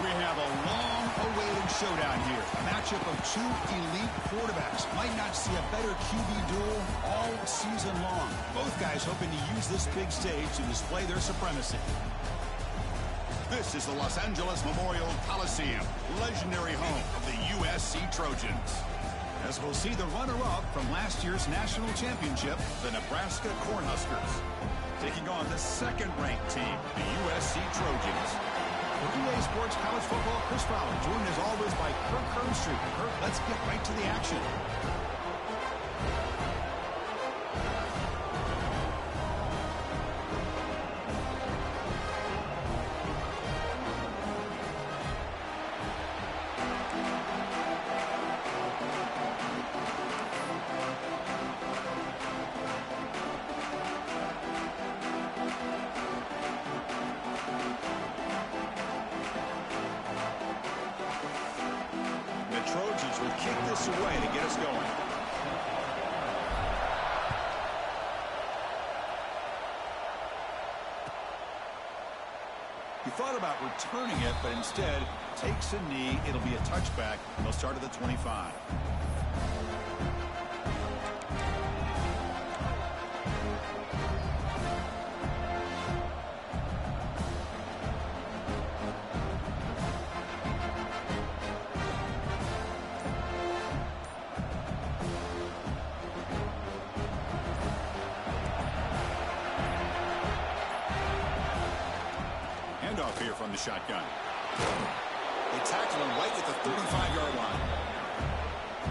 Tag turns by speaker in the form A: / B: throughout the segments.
A: We have a long-awaited showdown here. A matchup of two elite quarterbacks. Might not see a better QB duel all season long. Both guys hoping to use this big stage to display their supremacy. This is the Los Angeles Memorial Coliseum, legendary home of the USC Trojans. As we'll see the runner-up from last year's national championship, the Nebraska Cornhuskers, taking on the second-ranked team, the USC Trojans. For EA Sports College Football, Chris Fowler, joined as always by Kirk Herbstreit. Kirk, let's get right to the action. Trojans will kick this away to get us going. He thought about returning it, but instead takes a knee. It'll be a touchback. They'll start at the 25. Handoff here from the shotgun. They tackle him right at the 35-yard line.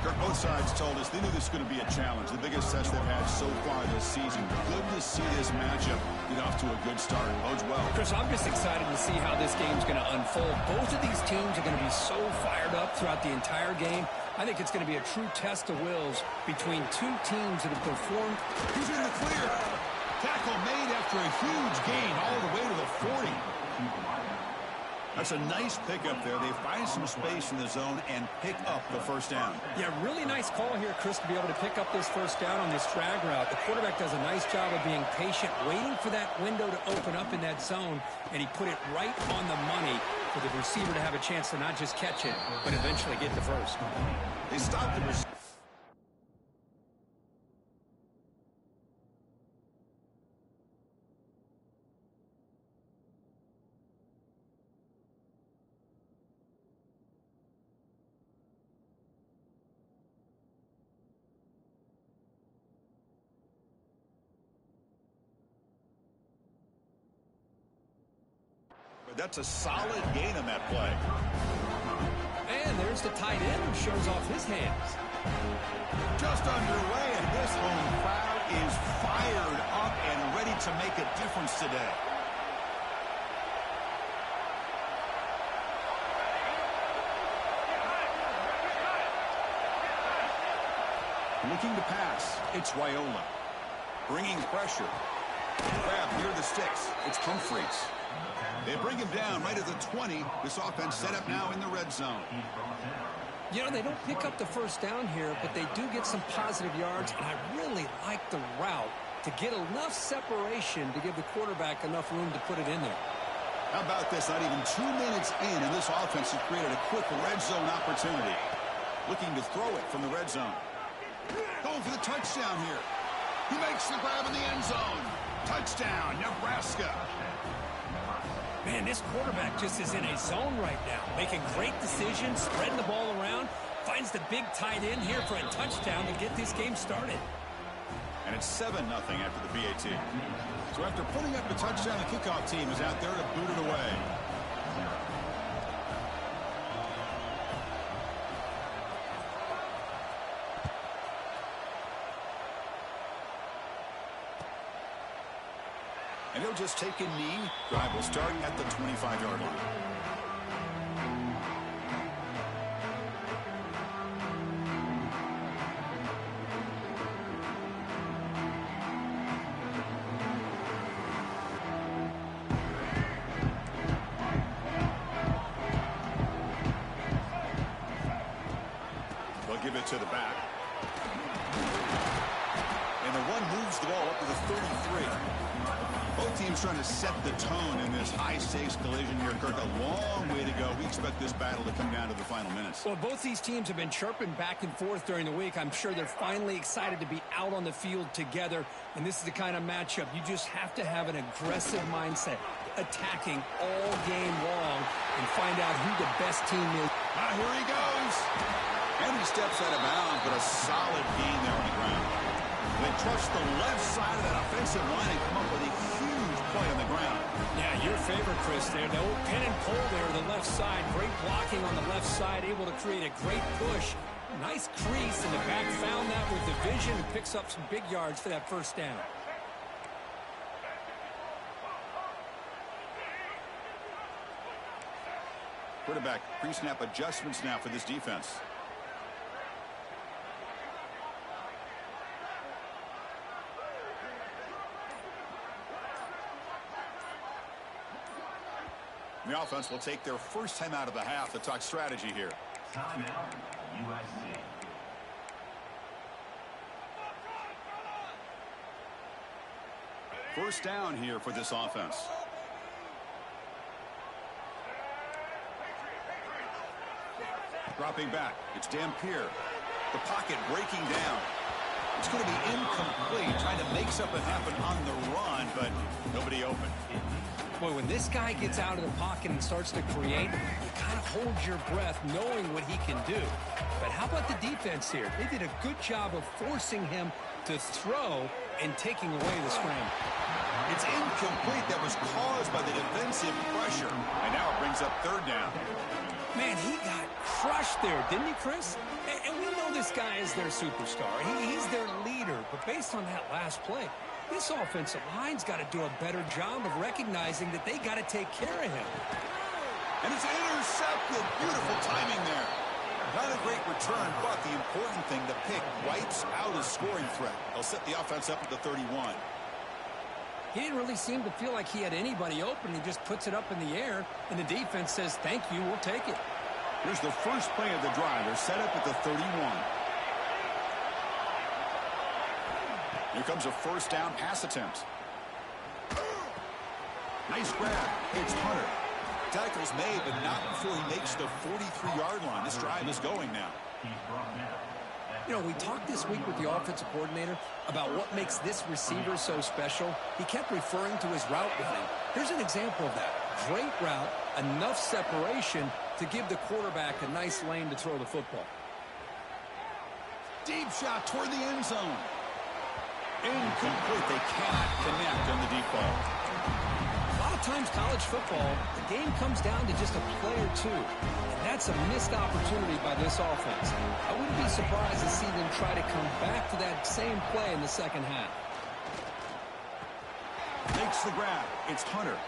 A: Kirk, both sides told us they knew this was going to be a challenge, the biggest test they've had so far this season. Good to see this matchup get off to a good start. Bodes well.
B: Chris, I'm just excited to see how this game's going to unfold. Both of these teams are going to be so fired up throughout the entire game. I think it's going to be a true test of wills between two teams that have performed.
A: He's in the clear. Tackle made after a huge gain all the way to the 40. That's a nice pickup there. They find some space in the zone and pick up the first down.
B: Yeah, really nice call here, Chris, to be able to pick up this first down on this drag route. The quarterback does a nice job of being patient, waiting for that window to open up in that zone, and he put it right on the money for the receiver to have a chance to not just catch it, but eventually get the first.
A: They stopped the receiver. That's a solid gain on that play.
B: And there's the tight end who shows off his hands.
A: Just underway, and this home crowd is fired up and ready to make a difference today. Looking to pass, it's Raiola. Bringing pressure. Grab near the sticks. It's Humphreys. They bring him down right at the 20. This offense set up now in the red zone.
B: You know, they don't pick up the first down here, but they do get some positive yards, and I really like the route to get enough separation to give the quarterback enough room to put it in there.
A: How about this? Not even 2 minutes in, and this offense has created a quick red zone opportunity. Looking to throw it from the red zone. Going for the touchdown here. He makes the grab in the end zone. Touchdown, Nebraska.
B: Man, this quarterback just is in a zone right now, making great decisions, spreading the ball around, finds the big tight end here for a touchdown to get this game started.
A: And it's 7-0 after the PAT. So after putting up the touchdown, the kickoff team is out there to boot it away. And he'll just take a knee. Drive will start at the 25-yard line. They'll give it to the back. And the one moves moves the ball up to the 33. Both teams trying to set the tone in this high-stakes collision here, Kirk. A long way to go. We expect this battle to come down to the final minutes.
B: Well, both these teams have been chirping back and forth during the week. I'm sure they're finally excited to be out on the field together, and this is the kind of matchup you just have to have an aggressive mindset, attacking all game long and find out who the best team is.
A: Here he goes. And he steps out of bounds, but a solid gain there on the ground. They trust the left side of that offensive line and come up with a huge play on the ground.
B: Yeah, your favorite, Chris, there. The old pin and pull there, the left side. Great blocking on the left side, able to create a great push. Nice crease, and the back found that with the vision and picks up some big yards for that first down.
A: Quarterback pre-snap adjustments now for this defense. The offense will take their first time out of the half to talk strategy here.
C: Timeout, USC.
A: First down here for this offense. Dropping back, it's Dampier. The pocket breaking down. It's going to be incomplete, trying to make something happen on the run, but nobody open.
B: Boy, when this guy gets out of the pocket and starts to create, you kind of hold your breath knowing what he can do. But how about the defense here? They did a good job of forcing him to throw and taking away the scramble.
A: It's incomplete. That was caused by the defensive pressure. And now it brings up third down.
B: Man, he got crushed there, didn't he, Chris? And we know this guy is their superstar. He's their leader. But based on that last play, this offensive line's got to do a better job of recognizing that they got to take care of him.
A: And it's intercepted. Beautiful timing there. Not a great return, but the important thing, the pick wipes out a scoring threat. They'll set the offense up at the 31.
B: He didn't really seem to feel like he had anybody open. He just puts it up in the air, and the defense says, thank you, we'll take it.
A: Here's the first play of the drive. They're set up at the 31. Here comes a first down pass attempt. Nice grab. It's Hunter. Tackle's made, but not before he makes the 43-yard line. This drive is going now.
B: You know, we talked this week with the offensive coordinator about what makes this receiver so special. He kept referring to his route running. Here's an example of that. Great route, enough separation to give the quarterback a nice lane to throw the football.
A: Deep shot toward the end zone. Incomplete. They cannot connect on the deep ball.
B: A lot of times college football, the game comes down to just a play or two. And that's a missed opportunity by this offense. I wouldn't be surprised to see them try to come back to that same play in the second half.
A: Makes the grab. It's Hunter.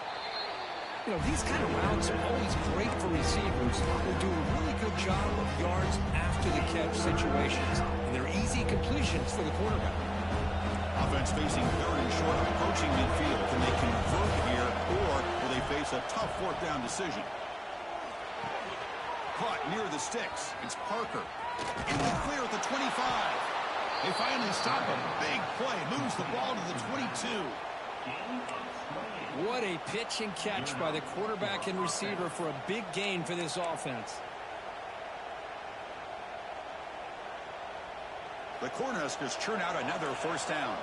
B: You know, these kind of routes are always great for receivers who do a really good job of yards after the catch situations. And they're easy completions for the quarterback.
A: Offense facing third and short, approaching midfield. Can they convert here, or will they face a tough fourth down decision? Caught near the sticks. It's Parker. In the clear at the 25. They finally stop him. Big play. Moves the ball to the 22.
B: What a pitch and catch by the quarterback and receiver for a big gain for this offense.
A: The Cornhuskers churn out another first down.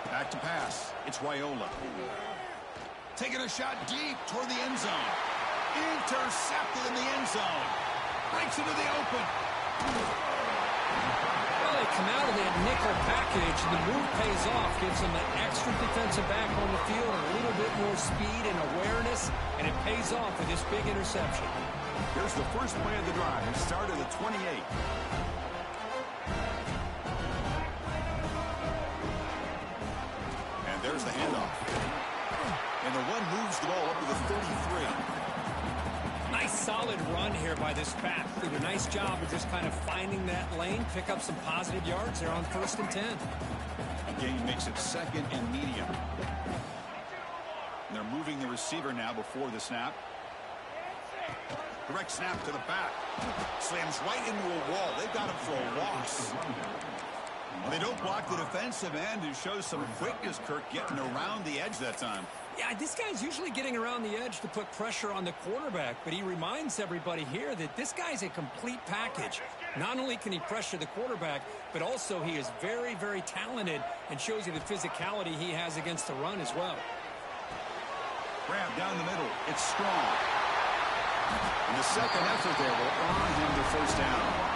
A: Back to pass. It's Raiola. Taking a shot deep toward the end zone. Intercepted in the end zone. Breaks into the open.
B: Well, they come out of that nickel package, and the move pays off. Gives them an extra defensive back on the field, and a little bit more speed and awareness, and it pays off with this big interception.
A: Here's the first play of the drive. Start at the 28. And there's the handoff. And the run moves the ball up to the 33.
B: Nice solid run here by this back. Did a nice job of just kind of finding that lane, pick up some positive yards there on 1st and 10.
A: The game makes it second and medium. And they're moving the receiver now before the snap. Direct snap to the back. Slams right into a wall. They've got him for a loss. Well, they don't block the defensive end, who shows some quickness, Kirk, getting around the edge that time.
B: Yeah, this guy's usually getting around the edge to put pressure on the quarterback, but he reminds everybody here that this guy's a complete package. Not only can he pressure the quarterback, but also he is very, very talented and shows you the physicality he has against the run as well.
A: Grab down the middle. It's strong. And the second effort there will earn him the first down.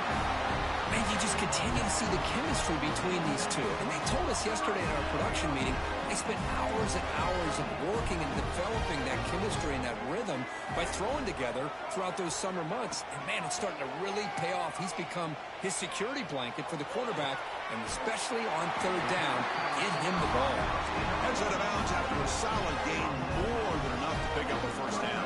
B: Man, you just continue to see the chemistry between these two. And they told us yesterday in our production meeting, they spent hours and hours of working and developing that chemistry and that rhythm by throwing together throughout those summer months. And, man, it's starting to really pay off. He's become his security blanket for the quarterback, and especially on third down, get him the ball.
A: Heads out of bounds after a solid gain, more than enough to pick up a first down.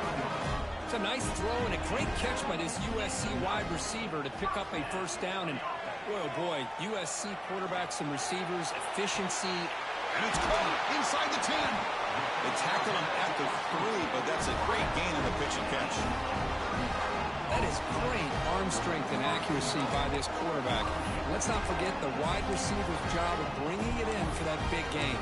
B: It's a nice throw and a great catch by this USC wide receiver to pick up a first down. And, boy, oh boy, USC quarterbacks and receivers, efficiency.
A: And it's caught inside the 10. They tackle him at the 3, but that's a great gain on the pitch and catch.
B: That is great arm strength and accuracy by this quarterback. And let's not forget the wide receiver's job of bringing it in for that big gain.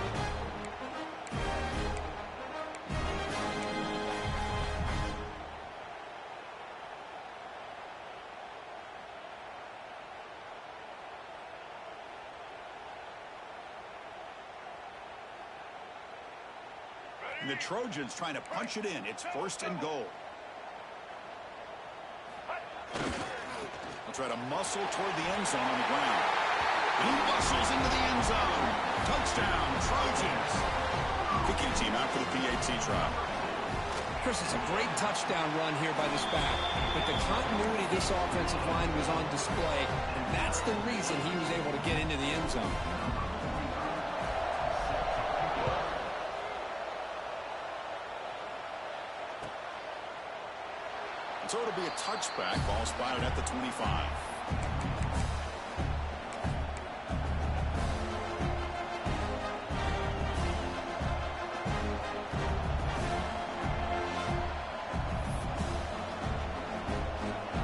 A: And the Trojans trying to punch it in. It's first and goal. They'll try to muscle toward the end zone on the ground. And he muscles into the end zone. Touchdown, Trojans. Kicking team out for the PAT try.
B: Chris, it's a great touchdown run here by this back. But the continuity of this offensive line was on display. And that's the reason he was able to get into the end zone.
A: So it'll be a touchback. Ball spotted at the 25.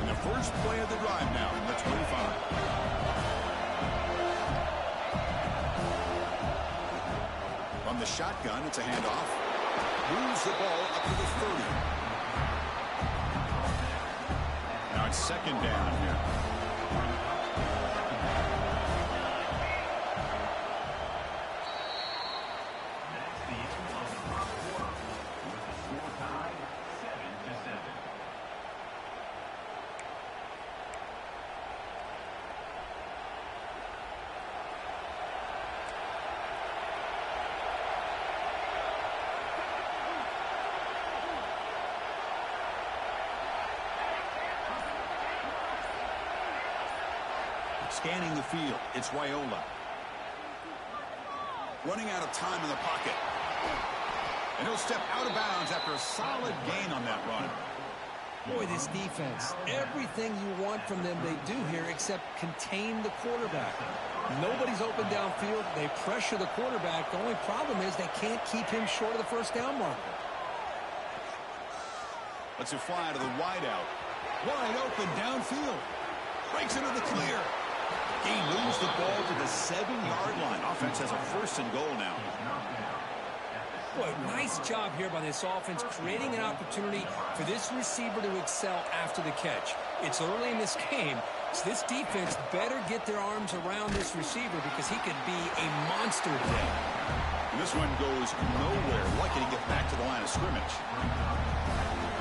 A: And the first play of the drive now from the 25. From the shotgun, it's a handoff. Moves the ball up to the 30. Now it's second down here. Scanning the field, it's Raiola. Running out of time in the pocket. And he'll step out of bounds after a solid gain on that run.
B: Boy, this defense, everything you want from them they do here except contain the quarterback. Nobody's open downfield. They pressure the quarterback. The only problem is they can't keep him short of the first down marker.
A: Let's it fly to the wideout. Wide open downfield. Breaks into the clear. He moves the ball to the 7-yard line. Offense has a first and goal now.
B: Boy, nice job here by this offense, creating an opportunity for this receiver to excel after the catch. It's early in this game, so this defense better get their arms around this receiver because he could be a monster today.
A: And this one goes nowhere. Lucky to get back to the line of scrimmage.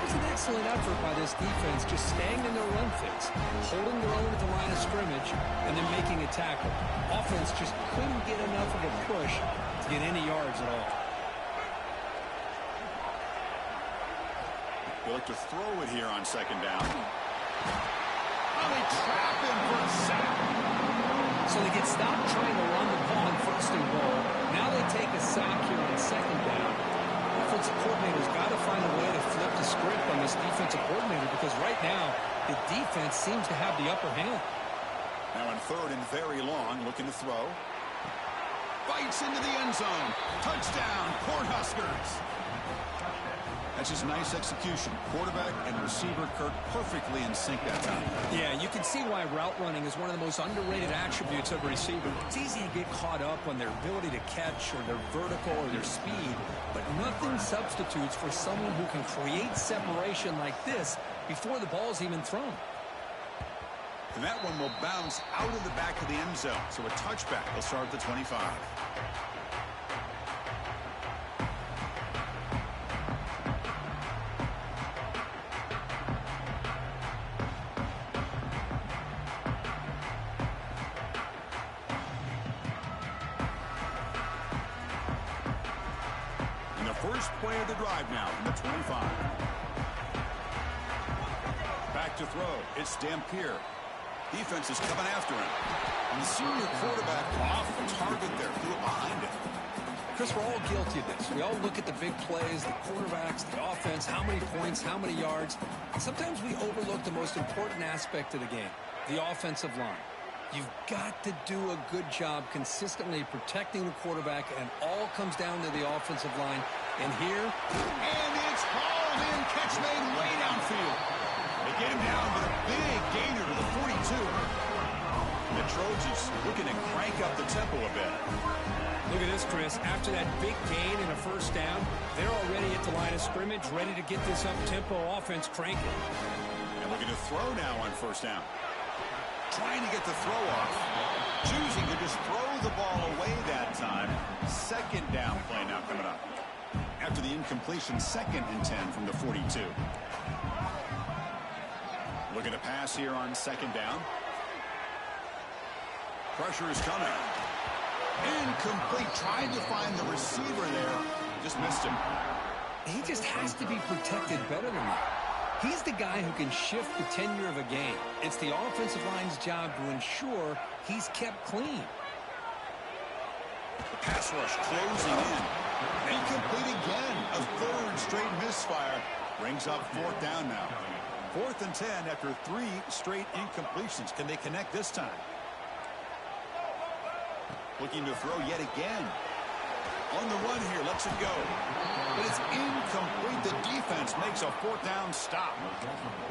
B: It's an excellent effort by this defense, just staying in their run fits, holding their own at the line of scrimmage, and then making a tackle. Offense just couldn't get enough of a push to get any yards at all.
A: They look to throw it here on second down. Oh, they trap him for a sack.
B: So they get stopped trying to run the ball on first and goal. Now they take a sack here on second down. Offensive coordinator's got to find a way to flip the script on this defensive coordinator because right now the defense seems to have the upper hand.
A: Now on third and very long, looking to throw. Bites into the end zone. Touchdown, Cornhuskers. That This is nice execution. Quarterback and receiver Kirk perfectly in sync that time.
B: Yeah, you can see why route running is one of the most underrated attributes of a receiver. It's easy to get caught up on their ability to catch or their vertical or their speed, but nothing substitutes for someone who can create separation like this before the ball's even thrown.
A: And that one will bounce out of the back of the end zone. So a touchback will start at the 25. And the first play of the drive now from the 25. Back to throw. It's Dampier. Defense is coming after him. And the senior quarterback off the target there. Threw it behind him.
B: Chris, we're all guilty of this. We all look at the big plays, the quarterbacks, the offense, how many points, how many yards. And sometimes we overlook the most important aspect of the game, the offensive line. You've got to do a good job consistently protecting the quarterback, and it all comes down to the offensive line. And here,
A: and it's hauled in. Catch made way downfield. They get him down, but a big gainer to the 42. And the Trojans looking to crank up the tempo a bit.
B: Look at this, Chris. After that big gain and a first down, they're already at the line of scrimmage, ready to get this up-tempo offense cranking.
A: And looking to throw now on first down. Trying to get the throw off. Choosing to just throw the ball away that time. Second down play now coming up. After the incompletion, 2nd and 10 from the 42. Looking to pass here on 2nd down. Pressure is coming. Incomplete. Trying to find the receiver there. Just missed him.
B: He just has to be protected better than that. He's the guy who can shift the tenure of a game. It's the offensive line's job to ensure he's kept clean.
A: The pass rush closing in. Incomplete again. A 3rd straight misfire. Brings up 4th down now. 4th and 10 after 3 straight incompletions. Can they connect this time? Looking to throw yet again. On the run here, lets it go. But it's incomplete. The defense makes a 4th down stop.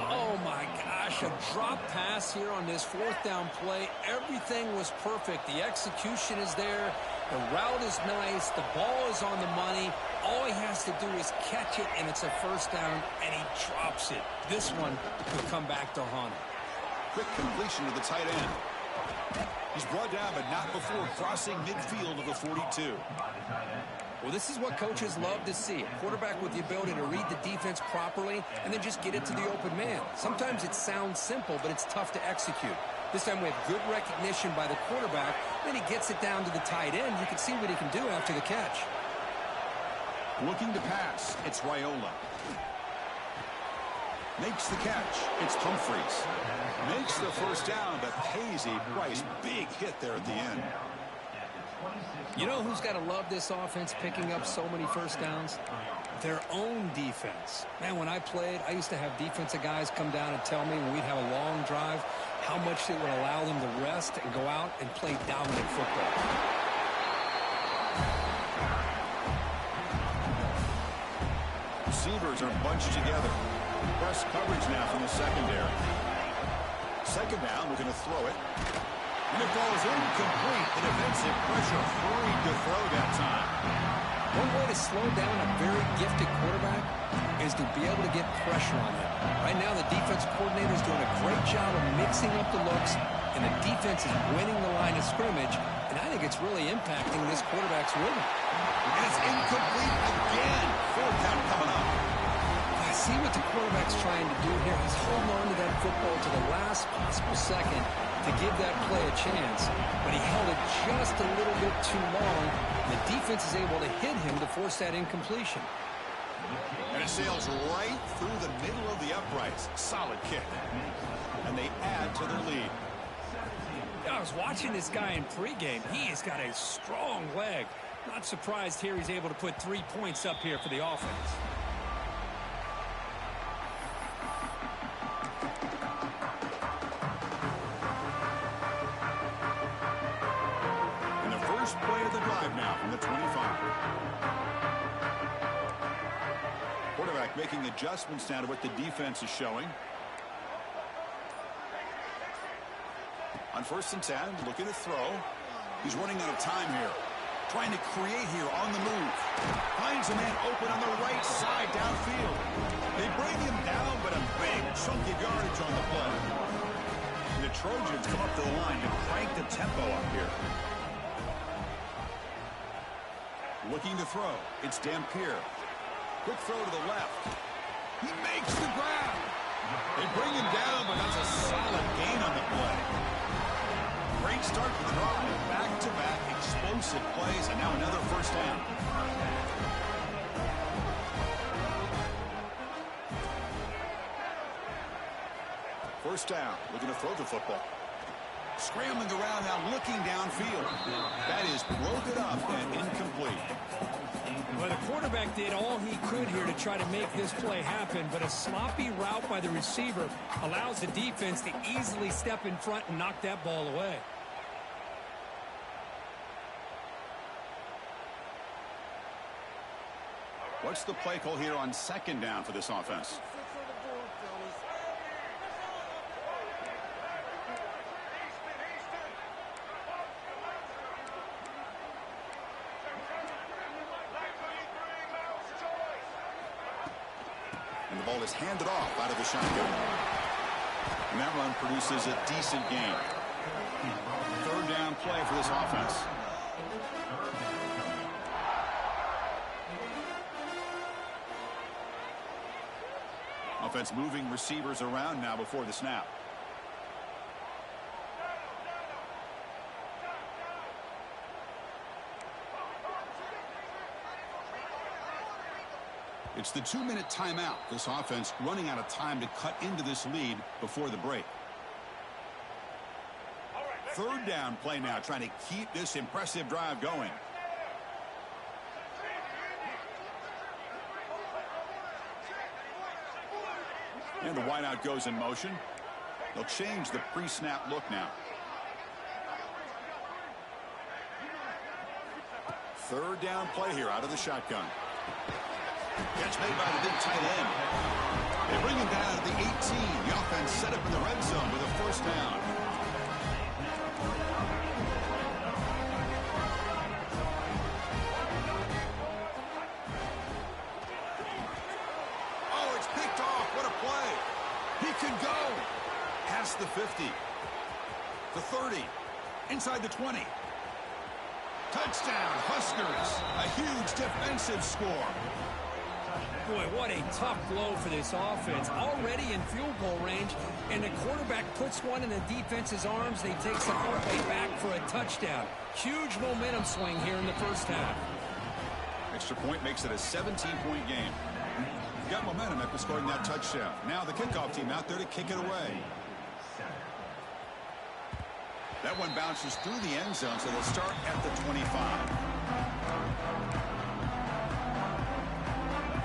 B: Oh, my gosh. A drop pass here on this 4th down play. Everything was perfect. The execution is there. The route is nice. The ball is on the money. All he has to do is catch it, and it's a 1st down, and he drops it. This one could come back to haunt him.
A: Quick completion to the tight end. He's brought down, but not before crossing midfield of the 42.
B: Well, this is what coaches love to see. A quarterback with the ability to read the defense properly and then just get it to the open man. Sometimes it sounds simple, but it's tough to execute. This time we have good recognition by the quarterback. Then he gets it down to the tight end. You can see what he can do after the catch.
A: Looking to pass. It's Raiola. Makes the catch. It's Humphreys. Makes the 1st down, but pays a price. Big hit there at the end.
B: You know who's got to love this offense picking up so many 1st downs? Their own defense. Man, when I played, I used to have defensive guys come down and tell me when we'd have a long drive how much it would allow them to rest and go out and play dominant football.
A: Receivers are bunched together. Press coverage now from the secondary. 2nd down, looking to throw it. And it falls incomplete. The defensive pressure free to throw that time.
B: One way to slow down a very gifted quarterback is to be able to get pressure on him. Right now, the defense coordinator is doing a great job of mixing up the looks, and the defense is winning the line of scrimmage, and I think it's really impacting this quarterback's rhythm.
A: And it's incomplete again. 4th down coming up.
B: I see what the quarterback's trying to do here. He's holding on to that football to the last possible second to give that play a chance, but he held it just a little bit too long. The defense is able to hit him to force that incompletion.
A: And it sails right through the middle of the uprights. Solid kick. And they add to their lead.
B: I was watching this guy in pregame. He has got a strong leg. Not surprised here he's able to put 3 points up here for the offense.
A: And the first play of the drive now from the 25. Quarterback Making adjustments now to what the defense is showing. On 1st and 10, looking to throw. He's running out of time here. Trying to create here on the move. Finds a man open on the right side downfield. They bring him down, but a big chunk of yardage on the play. The Trojans come up to the line to crank the tempo up here. Looking to throw. It's Dampier. Quick throw to the left. He makes the grab. They bring him down, but that's a solid gain on the play. Great start to the drive. Back-to-back explosive plays, and now another 1st down. First down, looking to throw the football. Scrambling around now, looking downfield. That is broken up and incomplete.
B: Well, the quarterback did all he could here to try to make this play happen, but a sloppy route by the receiver allows the defense to easily step in front and knock that ball away.
A: What's the play call here on 2nd down for this offense? And the ball is handed off out of the shotgun. And that run produces a decent gain. 3rd down play for this offense. Offense moving receivers around now before the snap. It's the 2-minute timeout. This offense running out of time to cut into this lead before the break. 3rd down play now, trying to keep this impressive drive going. And the wideout goes in motion. They'll change the pre-snap look now. 3rd down play here out of the shotgun. Catch made by the big tight end. They bring him down at the 18. The offense set up in the red zone with a 1st down. Oh, it's picked off. What a play. He can go. Past the 50. The 30. Inside the 20. Touchdown, Huskers. A huge defensive score.
B: Boy, what a tough blow for this offense. Already in field goal range, and the quarterback puts one in the defense's arms. They take some way back for a touchdown. Huge momentum swing here in the 1st half.
A: Extra point makes it a 17-point game. Got momentum after scoring that touchdown. Now the kickoff team out there to kick it away. That one bounces through the end zone, so they'll start at the 25.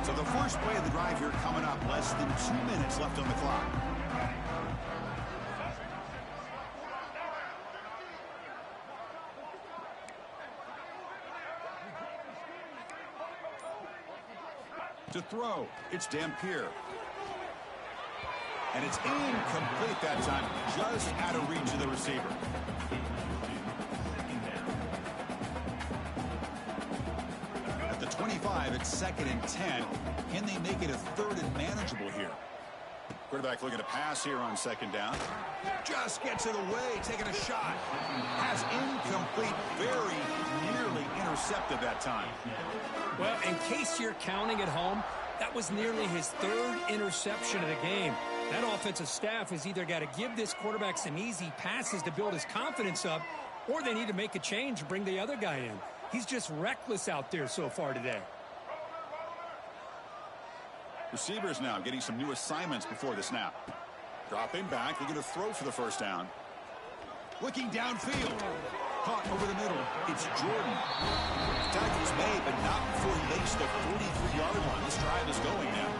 A: So the first play of the drive here coming up. Less than 2 minutes left on the clock. To throw, it's Dampier. And it's incomplete that time, just out of reach of the receiver. At the 25, it's 2nd and 10. Can they make it a 3rd and manageable here? Quarterback looking to pass here on 2nd down. Just gets it away, taking a shot. Pass incomplete, very nearly intercepted that time.
B: Well, in case you're counting at home, that was nearly his 3rd interception of the game. That offensive staff has either got to give this quarterback some easy passes to build his confidence up, or they need to make a change and bring the other guy in. He's just reckless out there so far today.
A: Receivers now getting some new assignments before the snap. Dropping back, looking to throw for the 1st down. Looking downfield. Caught over the middle. It's Jordan. Tackle's made, but not before he makes the 43-yard line. This drive is going now.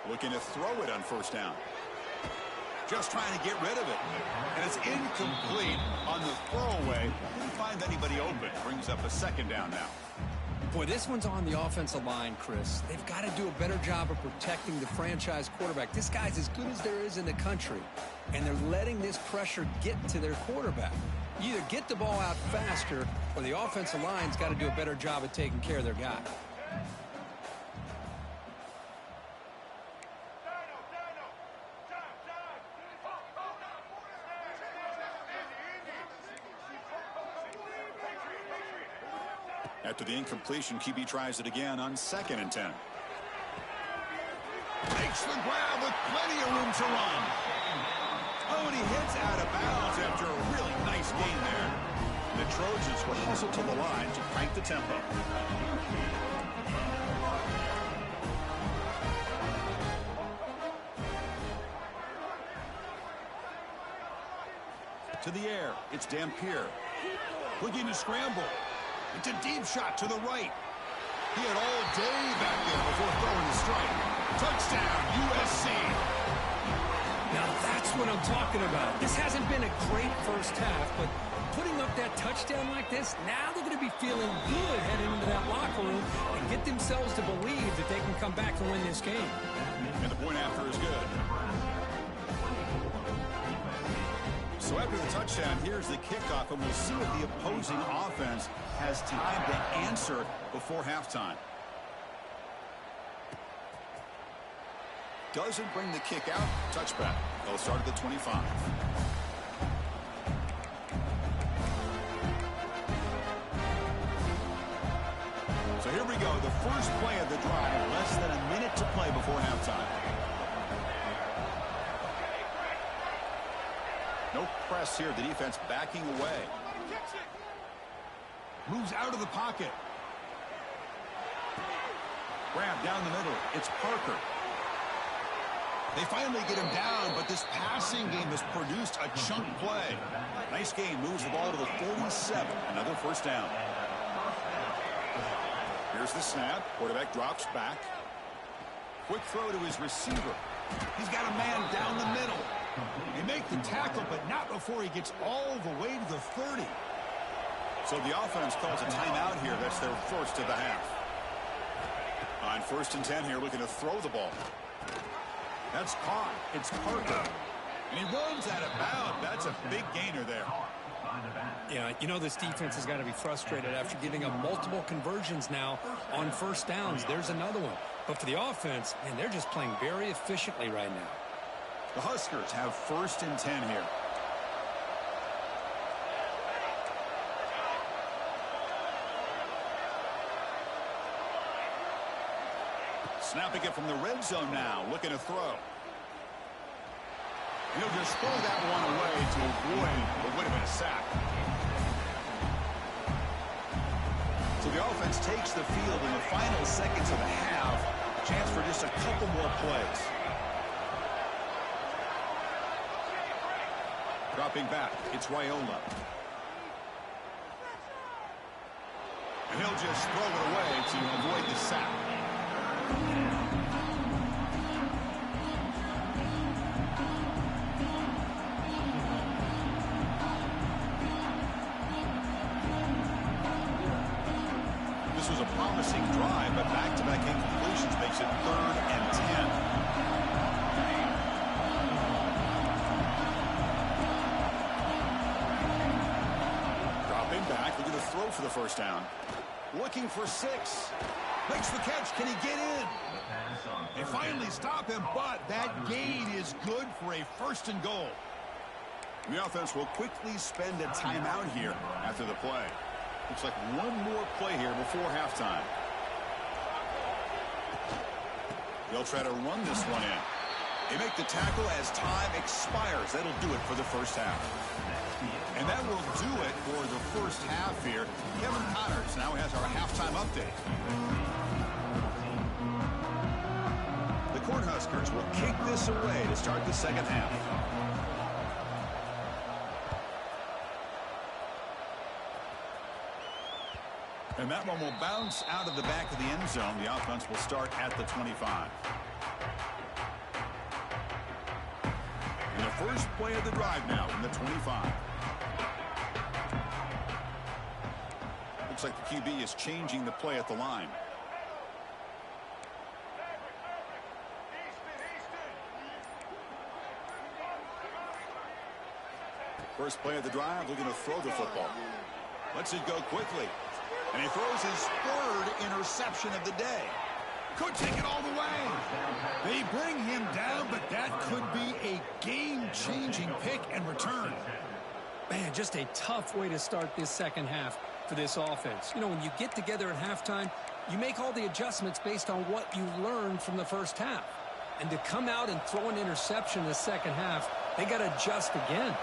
A: Looking to throw it on 1st down. Just trying to get rid of it. And it's incomplete on the throwaway. Didn't find anybody open. Brings up a second down now.
B: Boy, this one's on the offensive line, Chris. They've got to do a better job of protecting the franchise quarterback. This guy's as good as there is in the country, and they're letting this pressure get to their quarterback. You either get the ball out faster, or the offensive line's got to do a better job of taking care of their guy.
A: After the incompletion, QB tries it again on 2nd and 10. Makes the grab with plenty of room to run. Oh, and he hits out of bounds after a really nice gain there. The Trojans will hustle to the line to crank the tempo. To the air, it's Dampier. Looking to scramble. It's a deep shot to the right. He had all day back there before throwing the strike. Touchdown, USC.
B: Now that's what I'm talking about. This hasn't been a great first half, but putting up that touchdown like this, now they're going to be feeling good heading into that locker room and get themselves to believe that they can come back and win this game.
A: And the point after is good. So after the touchdown, here's the kickoff, and we'll see if the opposing offense has time to answer before halftime. Doesn't bring the kick out. Touchback. They'll start at the 25. So here we go. The first play of the drive. Less than a minute to play before halftime. No press here. The defense backing away. Moves out of the pocket. Grab down the middle. It's Parker. They finally get him down, but this passing game has produced a chunk play. Nice game. Moves the ball to the 47. Another first down. Here's the snap. Quarterback drops back. Quick throw to his receiver. He's got a man down the middle. They make the tackle, but not before he gets all the way to the 30. So the offense calls a timeout here. That's their first of the half. On 1st and 10 here, looking to throw the ball. That's caught. It's Parker. And he runs out of bounds. That's a big gainer there.
B: Yeah, you know this defense has got to be frustrated after giving up multiple conversions now on first downs. There's another one. But for the offense, man, they're just playing very efficiently right now.
A: The Huskers have 1st and 10 here. Snapping it from the red zone now, looking to throw. He'll just throw that one away to avoid what would have been a sack. So the offense takes the field in the final seconds of the half. A chance for just a couple more plays. Dropping back, it's Raiola. And he'll just throw it away to avoid the sack. This was a promising drive, but back-to-back incompletions makes it 3rd and 10. Back, looking to throw for the first down. Looking for 6. Makes the catch. Can he get in? They finally stop him, but that gain is good for a 1st and goal. The offense will quickly spend a timeout here after the play. Looks like one more play here before halftime. They'll try to run this one in. They make the tackle as time expires. That'll do it for the first half. And that will do it for the first half here. Kevin Connors now has our halftime update. The Cornhuskers will kick this away to start the second half. And that one will bounce out of the back of the end zone. The offense will start at the 25. And the First play of the drive now from the 25. Looks like the QB is changing the play at the line. First play of the drive, looking to throw the football. Lets it go quickly. And he throws his third interception of the day. Could take it all the way. They bring him down, but that could be a game-changing pick and return.
B: Man, just a tough way to start this second half for this offense. You know, when you get together at halftime, you make all the adjustments based on what you learned from the first half. And to come out and throw an interception in the second half, they got to adjust again.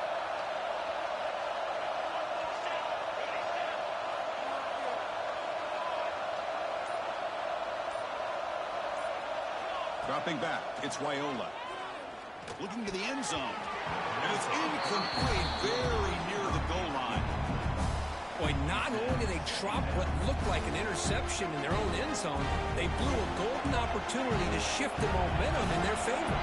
A: Dropping back, it's Wyola. Looking to the end zone. And it's incomplete, very near the goal line.
B: Boy, not only did they drop what looked like an interception in their own end zone, they blew a golden opportunity to shift the momentum in their favor.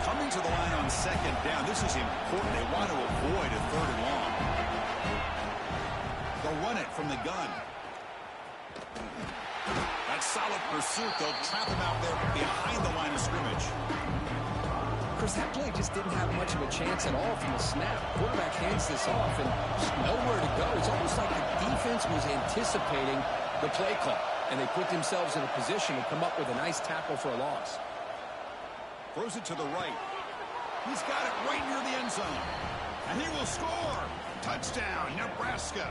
A: Coming to the line on second down, this is important. They want to avoid a third and long. They'll run it from the gun. That solid pursuit, they'll trap him out there behind the line of scrimmage.
B: Chris, that play just didn't have much of a chance at all from the snap. Quarterback hands this off and just nowhere to go. It's almost like the defense was anticipating the play call, and they put themselves in a position to come up with a nice tackle for a loss.
A: Throws it to the right. He's got it right near the end zone. And he will score. Touchdown, Nebraska.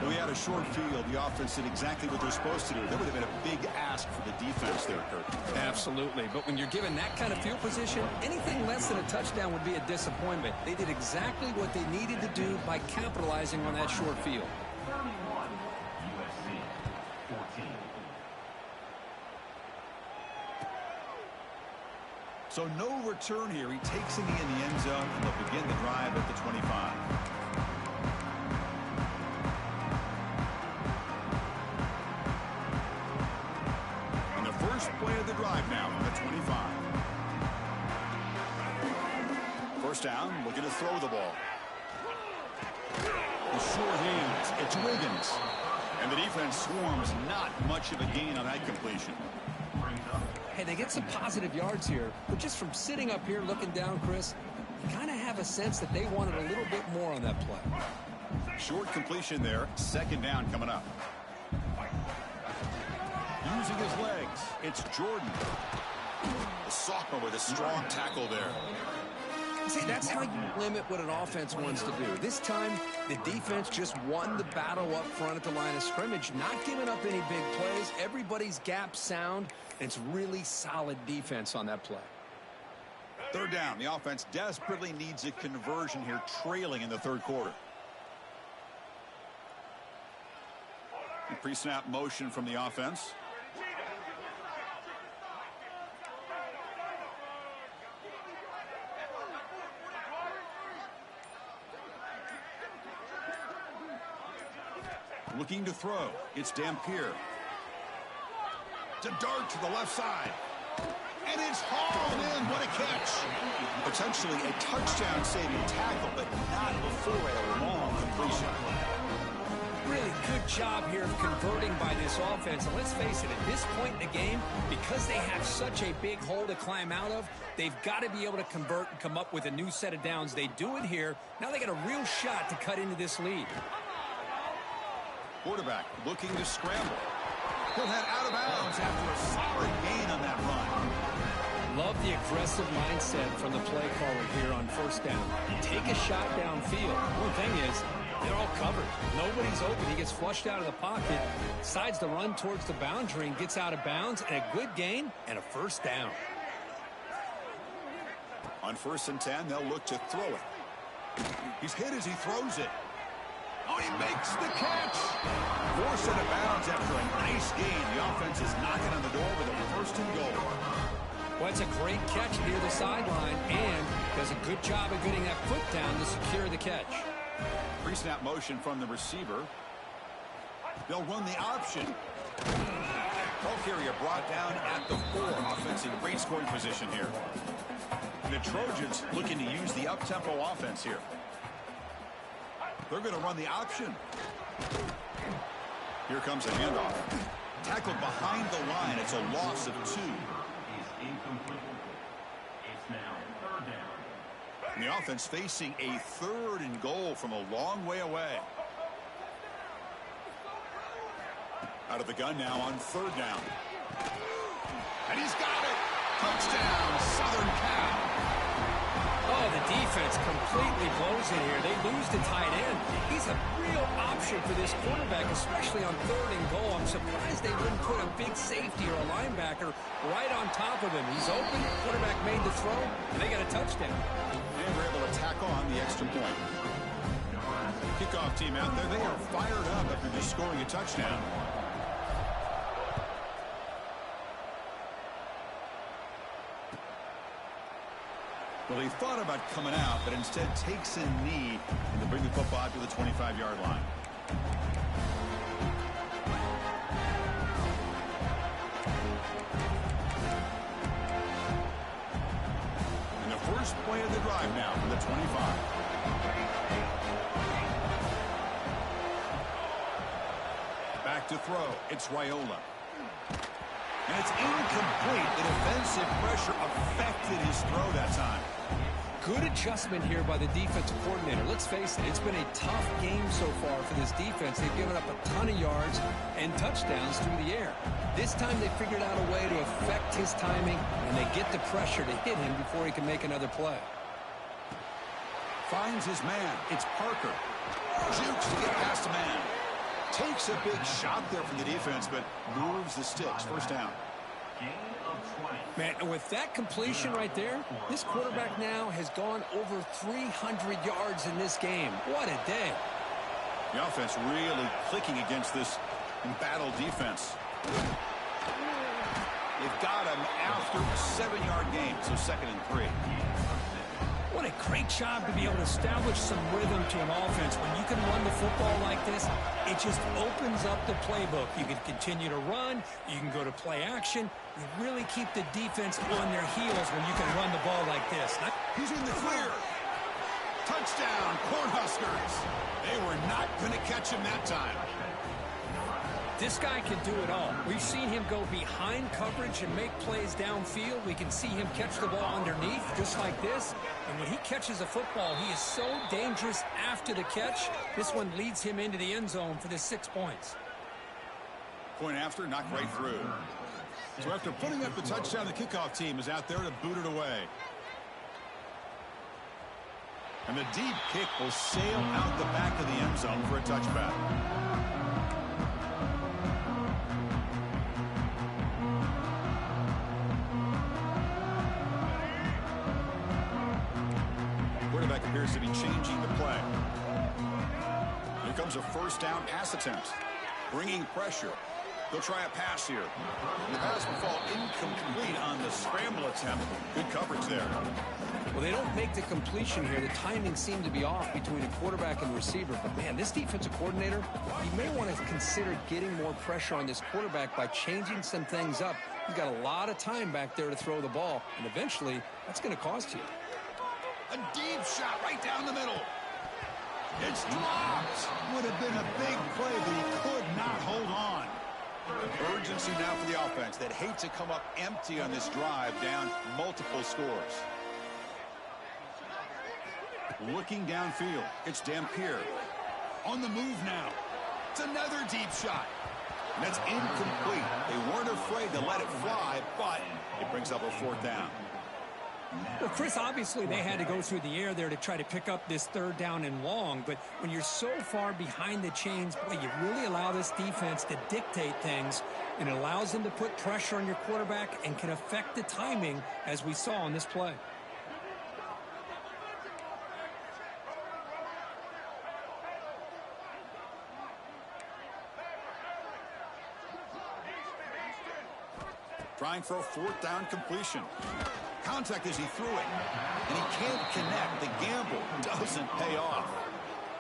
A: We had a short field. The offense did exactly what they're supposed to do. That would have been a big ask for the defense there, Kirk.
B: Absolutely. But when you're given that kind of field position, anything less than a touchdown would be a disappointment. They did exactly what they needed to do by capitalizing on that short field.
C: 31, USC 14.
A: So no return here. He takes it in the end zone, and they'll begin the drive at the 25. Play of the drive now from the 25. First down, looking to throw the ball. The short hands, it's Wiggins. And the defense swarms, not much of a gain on that completion.
B: Hey, they get some positive yards here, but just from sitting up here looking down, Chris, you kind of have a sense that they wanted a little bit more on that play.
A: Short completion there, second down coming up. Using his legs, it's Jordan. The sophomore with a strong tackle there.
B: See, that's how you limit what an offense wants to do. This time, the defense just won the battle up front at the line of scrimmage, not giving up any big plays. Everybody's gap sound, and it's really solid defense on that play.
A: Third down, the offense desperately needs a conversion here, trailing in the third quarter. Pre-snap motion from the offense. Looking to throw. It's Dampier. It's a dart to the left side. And it's hauled in. What a catch. Potentially a touchdown-saving tackle, but not before a long completion.
B: Really good job here of converting by this offense. And let's face it, at this point in the game, because they have such a big hole to climb out of, they've got to be able to convert and come up with a new set of downs. They do it here. Now they got a real shot to cut into this lead.
A: Quarterback looking to scramble. He'll head out of bounds after a solid gain on that run.
B: Love the aggressive mindset from the play caller here on first down. Take a shot downfield. One thing is, they're all covered. Nobody's open. He gets flushed out of the pocket, decides to run towards the boundary and gets out of bounds, and a good gain and a first down.
A: On 1st and 10, they'll look to throw it. He's hit as he throws it. Oh, he makes the catch. Forced out of bounds after a nice gain. The offense is knocking on the door with a 1st and goal.
B: Well, it's a great catch near the sideline and does a good job of getting that foot down to secure the catch.
A: Pre-snap motion from the receiver. They'll run the option. Ball carrier brought down at the 4. Offense in great scoring position here. And the Trojans looking to use the up-tempo offense here. They're going to run the option. Here comes a handoff. Tackled behind the line. It's a loss of 2.
C: Is incomplete. It's now 3rd down.
A: And the offense facing a 3rd and goal from a long way away. Out of the gun now on 3rd down. And he's got it. Touchdown, Southern Cal.
B: Oh, the defense completely blows it here. They lose the tight end. He's a real option for this quarterback, especially on 3rd and goal. I'm surprised they wouldn't put a big safety or a linebacker right on top of him. He's open, quarterback made the throw, and they got a touchdown.
A: And we're able to tackle on the extra point. Kickoff team out there, they are fired up after just scoring a touchdown. Well, he thought about coming out, but instead takes a knee and to bring the football to the 25-yard line. And the first play of the drive now from the 25. Back to throw. It's Raiola. And it's incomplete. The defensive pressure affected his throw that time.
B: Good adjustment here by the defensive coordinator. Let's face it, it's been a tough game so far for this defense. They've given up a ton of yards and touchdowns through the air. This time they figured out a way to affect his timing, and they get the pressure to hit him before he can make another play.
A: Finds his man. It's Parker. Jukes to get past a man. Takes a big shot there from the defense, but moves the sticks. First down.
C: Gain of 20.
B: Man, and with that completion right there, this quarterback now has gone over 300 yards in this game. What a day.
A: The offense really clicking against this embattled defense. They've got him after a 7-yard gain, so 2nd and 3.
B: What a great job to be able to establish some rhythm to an offense. When you can run the football like this, it just opens up the playbook. You can continue to run. You can go to play action. You really keep the defense on their heels when you can run the ball like this.
A: He's in the clear. Touchdown, Cornhuskers. They were not going to catch him that time.
B: This guy can do it all. We've seen him go behind coverage and make plays downfield. We can see him catch the ball underneath, just like this. And when he catches a football, he is so dangerous after the catch. This one leads him into the end zone for the 6 points.
A: Point after, knocked right through. So after putting up the touchdown, the kickoff team is out there to boot it away. And the deep kick will sail out the back of the end zone for a touchback. Quarterback appears to be changing the play. Here comes a first down pass attempt. Bringing pressure. They'll try a pass here. The pass will fall incomplete on the scramble attempt. Good coverage there.
B: Well, they don't make the completion here. The timing seemed to be off between a quarterback and receiver. But, man, this defensive coordinator, he may want to consider getting more pressure on this quarterback by changing some things up. He's got a lot of time back there to throw the ball. And eventually, that's going to cost you.
A: A deep shot right down the middle. It's dropped. Would have been a big play, but he could not hold on. Urgency now for the offense that hate to come up empty on this drive, down multiple scores. Looking downfield, it's Dampier. On the move now. It's another deep shot. And that's incomplete. They weren't afraid to let it fly, but it brings up a 4th down.
B: Well, Chris, obviously they had to go through the air there to try to pick up this 3rd down and long. But when you're so far behind the chains, boy, you really allow this defense to dictate things. And it allows them to put pressure on your quarterback and can affect the timing, as we saw on this play.
A: Trying for a 4th down completion. Contact as he threw it. And he can't connect. The gamble doesn't pay off.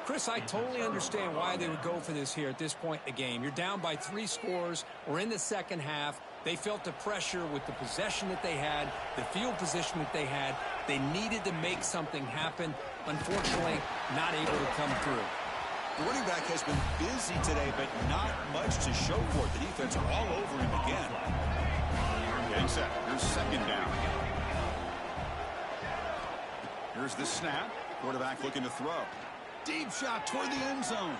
B: Chris, I totally understand why they would go for this here at this point in the game. You're down by 3 scores. We're in the second half. They felt the pressure with the possession that they had, the field position that they had. They needed to make something happen. Unfortunately, not able to come through.
A: The running back has been busy today, but not much to show for it. The defense are all over him again. Getting set. Here's second down. Here's the snap. Quarterback looking to throw. Deep shot toward the end zone.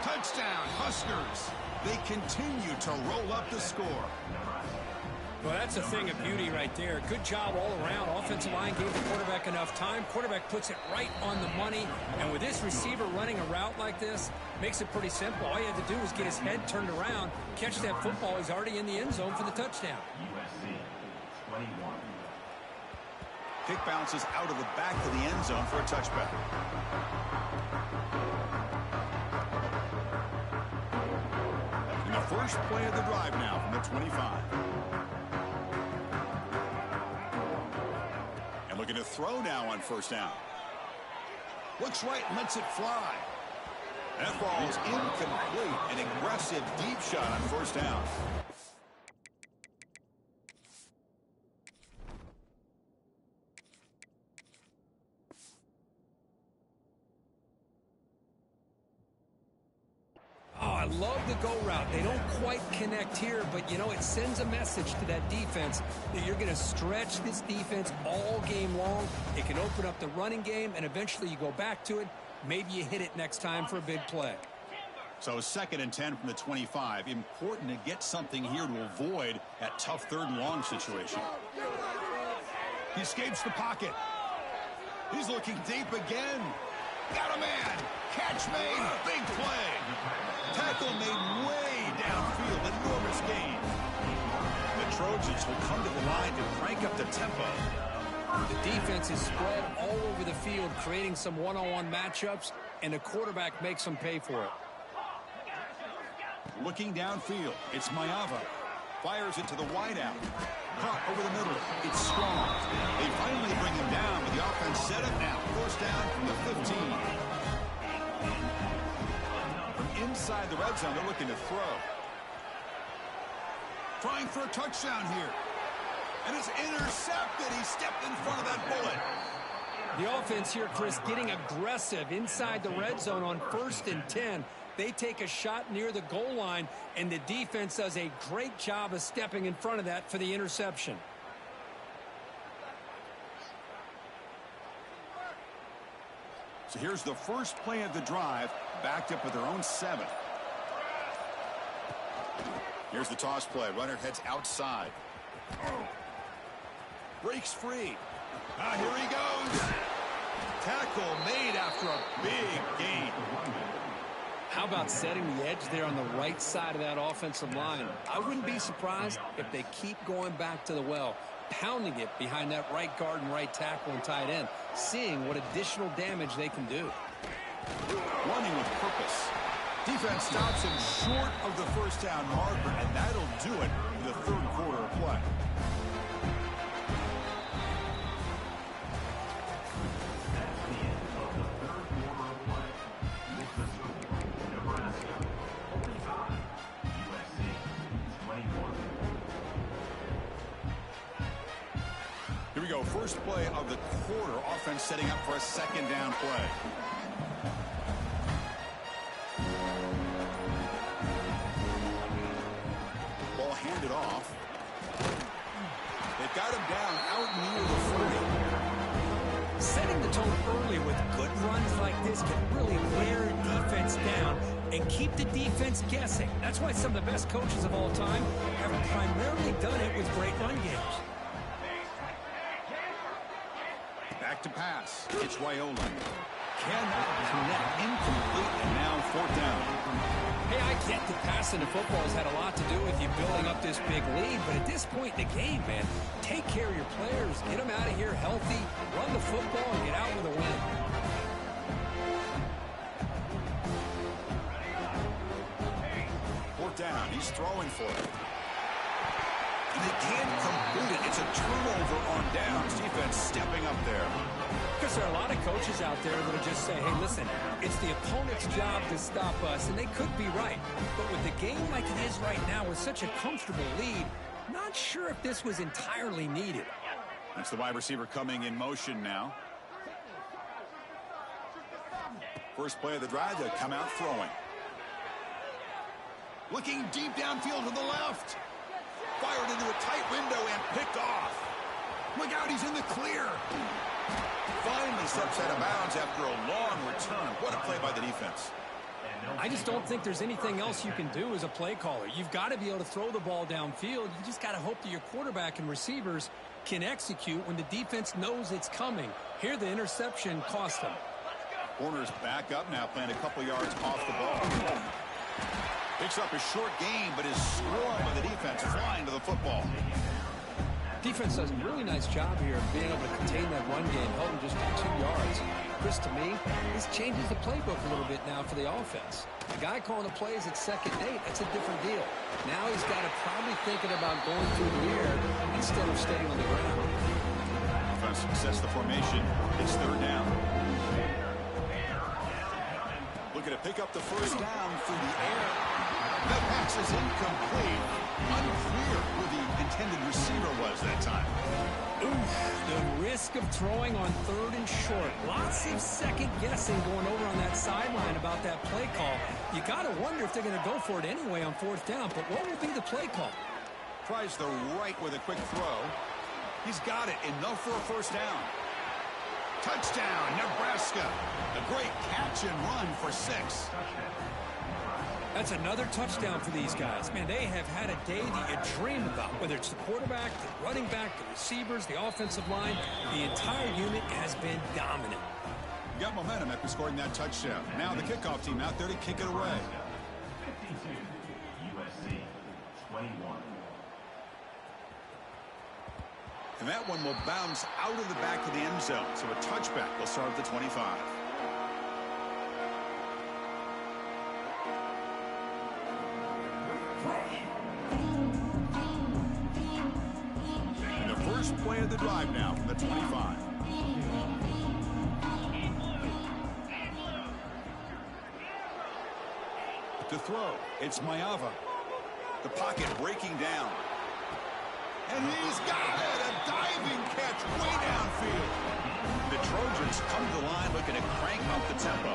A: Touchdown, Huskers. They continue to roll up the score.
B: Well, that's a thing of beauty right there. Good job all around. Offensive line gave the quarterback enough time. Quarterback puts it right on the money. And with this receiver running a route like this, makes it pretty simple. All you had to do was get his head turned around, catch that football. He's already in the end zone for the touchdown.
C: USC 21.
A: Kick bounces out of the back of the end zone for a touchback. And the first play of the drive now from the 25. And looking to throw now on first down. Looks right and lets it fly. That ball is incomplete. An aggressive deep shot on first down.
B: I love the go route. They don't quite connect here, but, you know, it sends a message to that defense that you're going to stretch this defense all game long. It can open up the running game, and eventually you go back to it. Maybe you hit it next time for a big play.
A: So 2nd and 10 from the 25. Important to get something here to avoid that tough 3rd and long situation. He escapes the pocket. He's looking deep again. Got a man. Catch made. Big play. Tackle made way downfield. Enormous gain. The Trojans will come to the line to crank up the tempo.
B: The defense is spread all over the field, creating some one-on-one matchups, and the quarterback makes them pay for it.
A: Looking downfield. It's Mayava. Fires it to the wideout. Caught over the middle. It's Strong. They finally bring him down with the offense set up now. First down from the 15. From inside the red zone, they're looking to throw. Trying for a touchdown here. And it's intercepted. He stepped in front of that bullet.
B: The offense here, Chris, getting aggressive inside the red zone on 1st and 10. They take a shot near the goal line, and the defense does a great job of stepping in front of that for the interception.
A: So here's the first play of the drive, backed up with their own 7. Here's the toss play. Runner heads outside. Breaks free. Here he goes. Tackle made after a big gain.
B: How about setting the edge there on the right side of that offensive line? I wouldn't be surprised if they keep going back to the well, pounding it behind that right guard and right tackle and tight end, seeing what additional damage they can do.
A: Running with purpose. Defense stops him short of the first down marker, and that'll do it in the 3rd quarter of play. Here we go, first play of the quarter. Offense setting up for a 2nd down play. Ball handed off. They've got him down out near the 40.
B: Setting the tone early with good runs like this can really wear a defense down and keep the defense guessing. That's why some of the best coaches of all time have primarily done it with great run games.
A: Back to pass. It's Wyola. Cannot connect. Incomplete, and now 4th down.
B: Hey, I get that passing the football has had a lot to do with you building up this big lead, but at this point in the game, man, take care of your players. Get them out of here healthy, run the football, and get out with a win.
A: Fourth down. He's throwing for it. And they can't complete it. It's a turnover on downs. Defense stepping up there.
B: Because there are a lot of coaches out there that will just say, hey, listen, it's the opponent's job to stop us, and they could be right. But with the game like it is right now with such a comfortable lead, not sure if this was entirely needed.
A: That's the wide receiver coming in motion now. First play of the drive, they'll come out throwing. Looking deep downfield to the left. Fired into a tight window and picked off. Look out, he's in the clear. Finally steps out of bounds after a long return. What a play by the defense.
B: I just don't think there's anything else you can do as a play caller. You've got to be able to throw the ball downfield. You just got to hope that your quarterback and receivers can execute when the defense knows it's coming. Here, the interception cost them.
A: Corner's back up now, playing a couple yards off the ball. Picks up a short gain, but is swarmed by the defense, flying to the football.
B: Defense does a really nice job here of being able to contain that run game, held him just to 2 yards. Chris, to me, this changes the playbook a little bit now for the offense. The guy calling the plays at 2nd and 8, that's a different deal. Now he's got to probably thinking about going through the air instead of staying on the ground.
A: Offense sets the formation. It's 3rd down. Looking to pick up the first down through the air. The pass is incomplete. Unclear who the intended receiver was that time.
B: Oof, the risk of throwing on 3rd and short. Lots of second guessing going over on that sideline about that play call. You got to wonder if they're going to go for it anyway on 4th down, but what will be the play call?
A: Tries the right with a quick throw. He's got it, enough for a first down. Touchdown, Nebraska. A great catch and run for 6.
B: That's another touchdown for these guys. Man, they have had a day that you dream about, whether it's the quarterback, the running back, the receivers, the offensive line. The entire unit has been dominant.
A: You got momentum after scoring that touchdown. Now the kickoff team out there to kick it away.
C: 52, USC 21.
A: And that one will bounce out of the back of the end zone. So a touchback will start at the 25. And the first play of the drive now from the 25. To throw, it's Mayava. The pocket breaking down. And he's got it, a diving catch way downfield. The Trojans come to the line looking to crank up the tempo.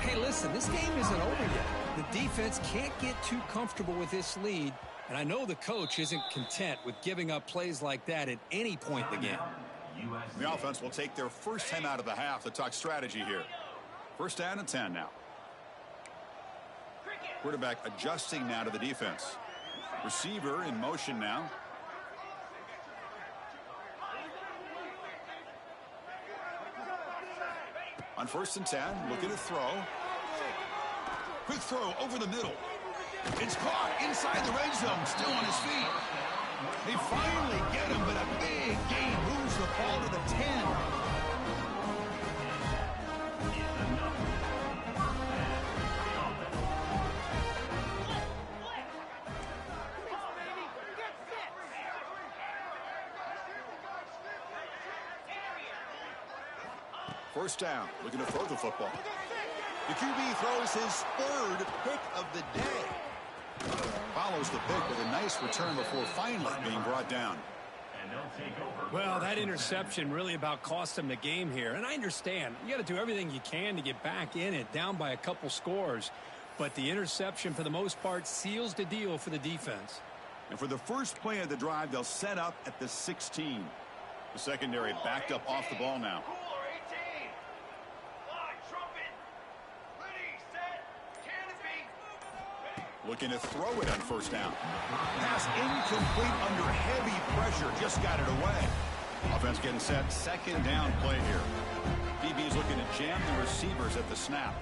B: Hey, listen, this game isn't over yet. The defense can't get too comfortable with this lead, and I know the coach isn't content with giving up plays like that at any point in the game.
A: The offense will take their first 10 out of the half to talk strategy here. First down and 10 now. Quarterback adjusting now to the defense. Receiver in motion now. On 1st and 10, looking to throw. Quick throw over the middle. It's caught inside the red zone, still on his feet. They finally get him, but a big gain moves the ball to the 10. First down, looking to throw the football. The QB throws his 3rd pick of the day. Follows the pick with a nice return before finally being brought down.
B: Well, that interception really about cost them the game here. And I understand. You got to do everything you can to get back in it, down by a couple scores. But the interception, for the most part, seals the deal for the defense.
A: And for the first play of the drive, they'll set up at the 16. The secondary backed up off the ball now. Looking to throw it on 1st down. Pass incomplete under heavy pressure. Just got it away. Offense getting set. 2nd down play here. DB's looking to jam the receivers at the snap.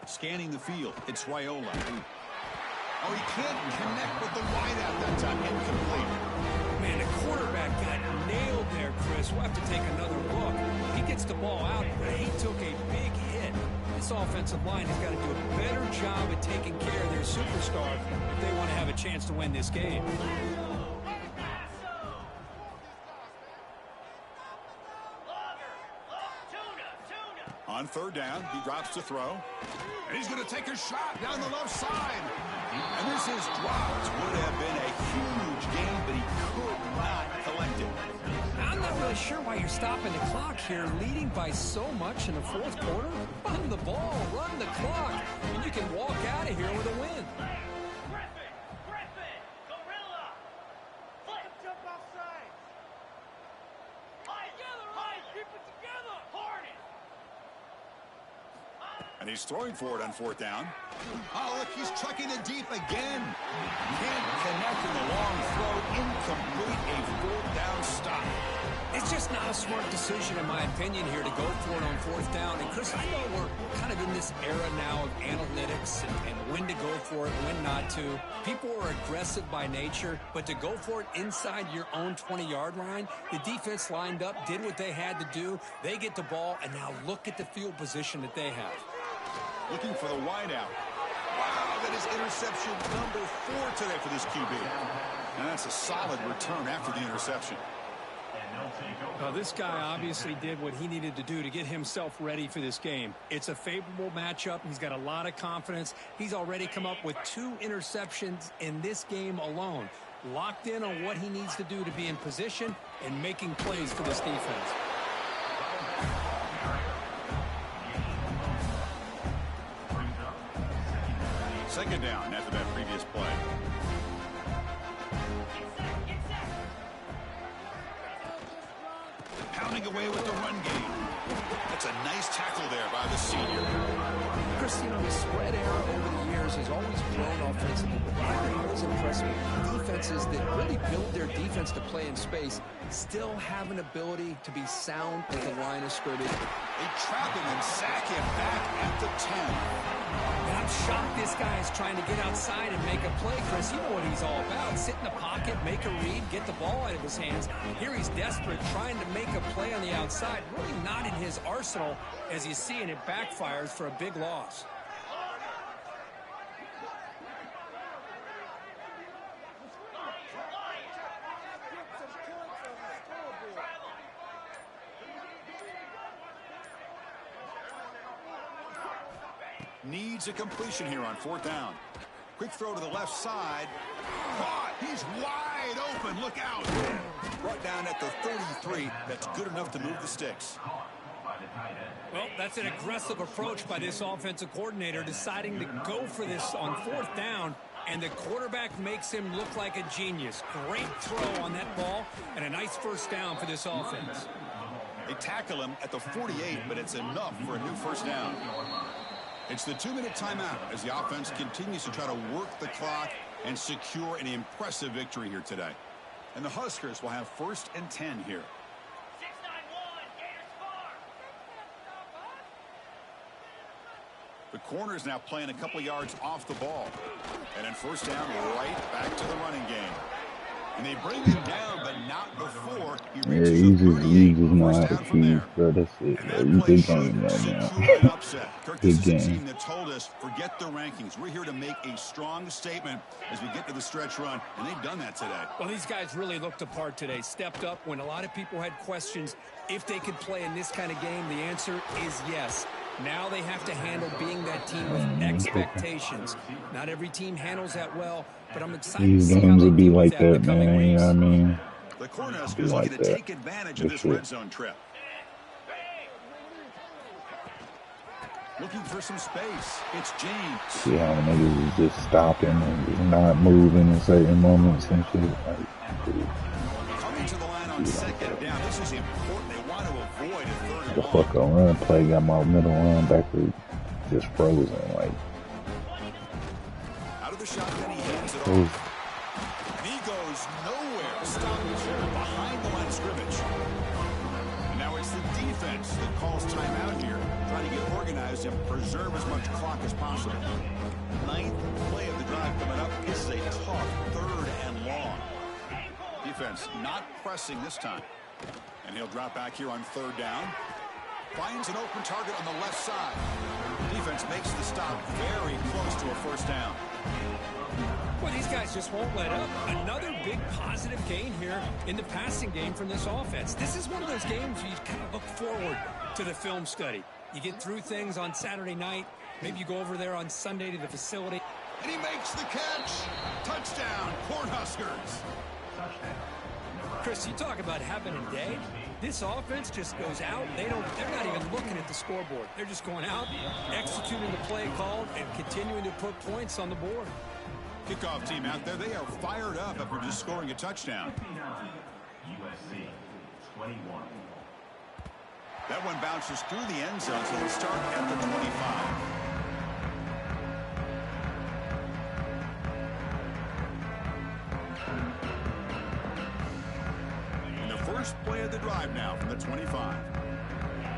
A: Scanning the field. It's Raiola. Oh, he can't connect with the wideout that time. Incomplete.
B: Man, the quarterback got nailed there, Chris. We'll have to take another look. He gets the ball out, but he took a big hit. this offensive line has got to do a better job at taking care of their superstar if they want to have a chance to win this game.
A: On third down, he drops to throw. And he's going to take a shot down the left side. And this is dropped. Would have been a huge gain, but he could not collect it.
B: I'm not really sure why you're stopping the clock here, leading by so much in the fourth quarter. Run the ball, run the clock, and you can walk out of here with a win.
A: And he's throwing for it on fourth down. Oh, look, he's chucking it deep again. Can't connect in the long throw. Incomplete, a fourth down stop.
B: It's just not a smart decision, in my opinion, here to go for it on fourth down. And, Chris, I know we're kind of in this era now of analytics and when to go for it, when not to. People are aggressive by nature, but to go for it inside your own 20-yard line, the defense lined up, did what they had to do. They get the ball, and now look at the field position that they have.
A: Looking for the wideout. Wow, that is interception number 4 today for this QB. And that's a solid return after the interception.
B: This guy obviously did what he needed to do to get himself ready for this game. It's a favorable matchup. He's got a lot of confidence. He's already come up with 2 interceptions in this game alone. Locked in on what he needs to do to be in position and making plays for this defense.
A: Second down after that previous play. Pounding away with the run game. That's a nice tackle there by the senior.
B: Chris, the spread era over the years has always grown offensively, but I always impressed me. Defenses that really build their defense to play in space still have an ability to be sound at the line of scrimmage.
A: They trap him and sack him back at the 10.
B: And I'm shocked this guy is trying to get outside and make a play, Chris. You know what he's all about. Sit in the pocket, make a read, get the ball out of his hands. Here he's desperate, trying to make a play on the outside. Really not in his arsenal, as you see, and it backfires for a big loss.
A: Needs a completion here on fourth down. Quick throw to the left side. Caught. He's wide open. Look out. Brought down at the 33. That's good enough to move the sticks.
B: Well, that's an aggressive approach by this offensive coordinator, deciding to go for this on fourth down, and the quarterback makes him look like a genius. Great throw on that ball, and a nice first down for this offense.
A: They tackle him at the 48, but it's enough for a new first down. It's the 2-minute timeout as the offense continues to try to work the clock and secure an impressive victory here today. And the Huskers will have 1st and 10 here.
D: 6-9-1, Gators score.
A: The corner's now playing a couple yards off the ball. And then first down, right back to the running game. And they bring him down, but not before he reaches
E: you
A: the 38.
E: just know
A: First
E: how
A: down
E: to
A: from there.
E: choose, bro. That's it.
A: And
E: Bro.
A: that
E: You
A: play
E: big
A: should
E: game right
A: secure
E: now.
A: an upset. Kirk, this
E: Big
A: is a
E: game.
A: team that told us, forget the rankings. We're here to make a strong statement as we get to the stretch run, and they've done that today.
B: Well, these guys really looked the part today, stepped up when a lot of people had questions if they could play in this kind of game. The answer is yes. Now they have to handle being that team with expectations. Not every team handles that well, but I'm excited to
E: These
B: see how
E: games
B: they
E: will be
B: deal with
E: like
B: that in
E: that,
B: the coming
E: man. You know what I
B: weeks.
E: mean?
A: The Cornhuskers
E: Be like
A: looking to
E: that.
A: take advantage of
E: For
A: this
E: sure.
A: red zone trip. Looking for some space. It's James.
E: See how niggas is just stopping and just not moving in certain moments and shit. Like, dude,
A: Coming to the line on second down. This is important. They want to avoid a third and
E: the
A: long.
E: fuck a run play got my middle linebacker just frozen. Like,
A: Out of the shotgun, he hands it
E: oh,
A: off. And he goes nowhere. Stoppage here behind the line of scrimmage. And now it's the defense that calls timeout here, trying to get organized and preserve as much clock as possible. 9th play of the drive coming up. This is a tough 3rd and long. Defense not pressing this time. And he'll drop back here on 3rd down. Finds an open target on the left side. Defense makes the stop very close to a first down.
B: Well, these guys just won't let up. Another big positive gain here in the passing game from this offense. This is one of those games where you kind of look forward to the film study. You get through things on Saturday night. Maybe you go over there on Sunday to the facility.
A: And he makes the catch. Touchdown, Cornhuskers.
B: Chris, you talk about having a day. This offense just goes out. They're not even looking at the scoreboard. They're just going out, executing the play called, and continuing to put points on the board.
A: Kickoff team out there. They are fired up after just scoring a touchdown.
C: USC 21.
A: That one bounces through the end zone, so they start at the 25. First play of the drive now from the 25.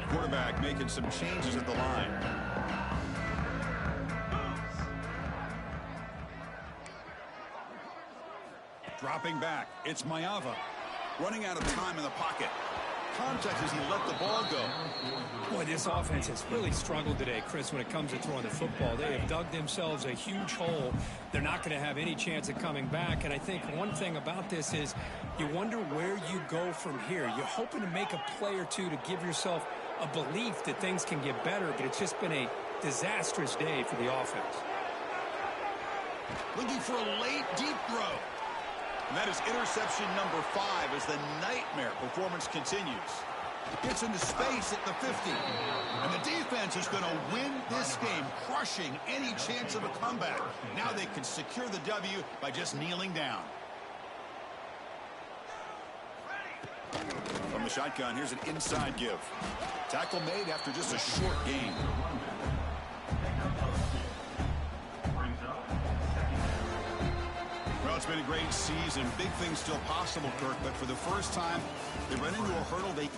A: Quarterback making some changes at the line. Dropping back, it's Mayava. Running out of time in the pocket. Contact as he let the ball go.
B: Boy, this offense has really struggled today, Chris, when it comes to throwing the football. They have dug themselves a huge hole. They're not going to have any chance of coming back. And I think one thing about this is you wonder where you go from here. You're hoping to make a play or two to give yourself a belief that things can get better, but it's just been a disastrous day for the offense.
A: Looking for a late, deep throw. And that is interception number 5 as the nightmare performance continues. Gets into space at the 50. And the defense is going to win this game, crushing any chance of a comeback. Now they can secure the W by just kneeling down. From the shotgun, here's an inside give. Tackle made after just a short gain. Well, it's been a great season. Big things still possible, Kirk, but for the first time, they run into a hurdle they